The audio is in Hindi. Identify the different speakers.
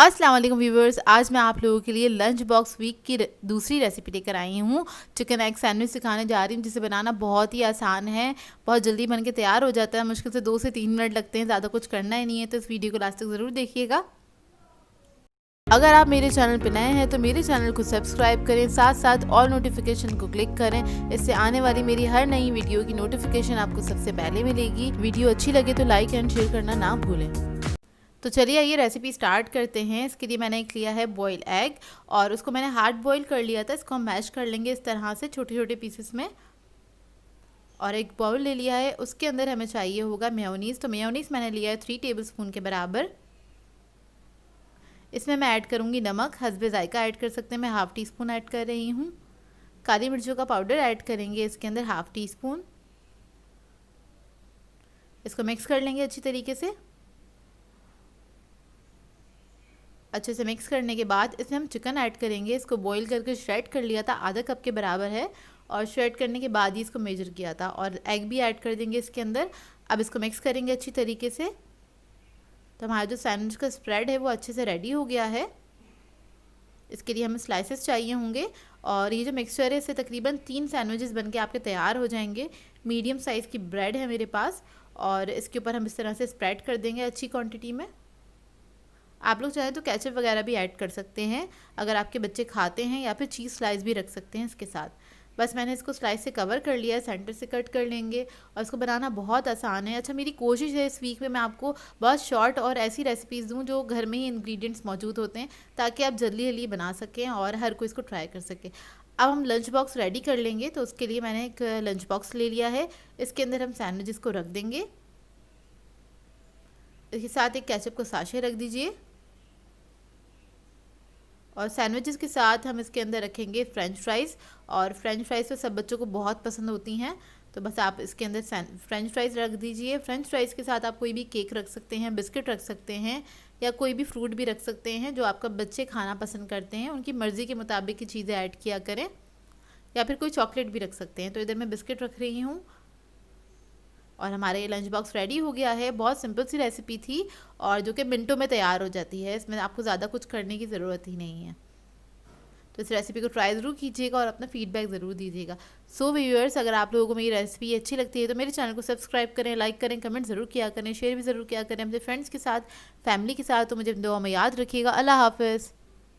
Speaker 1: अस्सलाम वालेकुम व्यूवर्स, आज मैं आप लोगों के लिए लंच बॉक्स वीक की दूसरी रेसिपी लेकर आई हूँ। चिकन एग सैंडविच सिखाने जा रही हूँ, जिसे बनाना बहुत ही आसान है। बहुत जल्दी बन के तैयार हो जाता है। मुश्किल से 2 से 3 मिनट लगते हैं, ज़्यादा कुछ करना ही नहीं है। तो इस वीडियो को लास्ट तक ज़रूर देखिएगा। अगर आप मेरे चैनल पर नए हैं तो मेरे चैनल को सब्सक्राइब करें, साथ साथ ऑल नोटिफिकेशन को क्लिक करें। इससे आने वाली मेरी हर नई वीडियो की नोटिफिकेशन आपको सबसे पहले मिलेगी। वीडियो अच्छी लगे तो लाइक एंड शेयर करना ना भूलें। तो चलिए आइए रेसिपी स्टार्ट करते हैं। इसके लिए मैंने एक लिया है बॉयल एग और उसको मैंने हार्ड बॉईल कर लिया था। इसको हम मैश कर लेंगे इस तरह से छोटे छोटे पीसेस में। और एक बाउल ले लिया है, उसके अंदर हमें चाहिए होगा मेयोनीज़। तो मेयोनीज़ मैंने लिया है 3 टेबलस्पून के बराबर। इसमें मैं ऐड करूँगी नमक, हस्बे जायका ऐड कर सकते हैं, मैं हाफ़ टी स्पून ऐड कर रही हूँ। काली मिर्चों का पाउडर ऐड करेंगे इसके अंदर हाफ़ टी स्पून। इसको मिक्स कर लेंगे अच्छी तरीके से। अच्छे से मिक्स करने के बाद इसमें हम चिकन ऐड करेंगे। इसको बॉईल करके श्रेड कर लिया था, आधा कप के बराबर है। और श्रेड करने के बाद ही इसको मेजर किया था। और एग भी ऐड कर देंगे इसके अंदर। अब इसको मिक्स करेंगे अच्छी तरीके से। तो हमारा जो सैंडविच का स्प्रेड है वो अच्छे से रेडी हो गया है। इसके लिए हमें स्लाइसेस चाहिए होंगे। और ये जो मिक्सचर है, इससे तकरीबन 3 सैंडविचेस बनके आपके तैयार हो जाएंगे। मीडियम साइज़ की ब्रेड है मेरे पास और इसके ऊपर हम इस तरह से स्प्रेड कर देंगे अच्छी क्वांटिटी में। आप लोग चाहें तो केचप वगैरह भी ऐड कर सकते हैं अगर आपके बच्चे खाते हैं, या फिर चीज़ स्लाइस भी रख सकते हैं इसके साथ। बस मैंने इसको स्लाइस से कवर कर लिया है, सेंटर से कट कर लेंगे। और इसको बनाना बहुत आसान है। अच्छा, मेरी कोशिश है इस वीक में मैं आपको बहुत शॉर्ट और ऐसी रेसिपीज़ दूँ जो घर में ही इंग्रेडिएंट्स मौजूद होते हैं, ताकि आप जल्दी जल्दी बना सकें और हर कोई इसको ट्राई कर सके। अब हम लंच बॉक्स रेडी कर लेंगे। तो उसके लिए मैंने एक लंच बॉक्स ले लिया है। इसके अंदर हम सैंडविचेस को रख देंगे। इसके साथ एक केचप का साशे रख दीजिए। और सैंडविचेस के साथ हम इसके अंदर रखेंगे फ्रेंच फ्राइज़। और फ्रेंच फ्राइज़ तो सब बच्चों को बहुत पसंद होती हैं, तो बस आप इसके अंदर फ्रेंच फ्राइज़ रख दीजिए। फ्रेंच फ्राइज़ के साथ आप कोई भी केक रख सकते हैं, बिस्किट रख सकते हैं, या कोई भी फ्रूट भी रख सकते हैं जो आपका बच्चे खाना पसंद करते हैं। उनकी मर्ज़ी के मुताबिक की चीज़ें ऐड किया करें, या फिर कोई चॉकलेट भी रख सकते हैं। तो इधर मैं बिस्किट रख रही हूँ। और हमारा ये लंच बॉक्स रेडी हो गया है। बहुत सिंपल सी रेसिपी थी और जो कि मिनटों में तैयार हो जाती है। इसमें आपको ज़्यादा कुछ करने की ज़रूरत ही नहीं है। तो इस रेसिपी को ट्राई ज़रूर कीजिएगा और अपना फीडबैक ज़रूर दीजिएगा। सो व्यूअर्स, अगर आप लोगों को मेरी रेसिपी अच्छी लगती है तो मेरे चैनल को सब्सक्राइब करें, लाइक करें, कमेंट ज़रूर किया करें, शेयर भी ज़रूर किया करें अपने फ्रेंड्स के साथ, फैमिली के साथ। तो मुझे दुआ में याद रखिएगा। अल्लाह हाफ़िज़।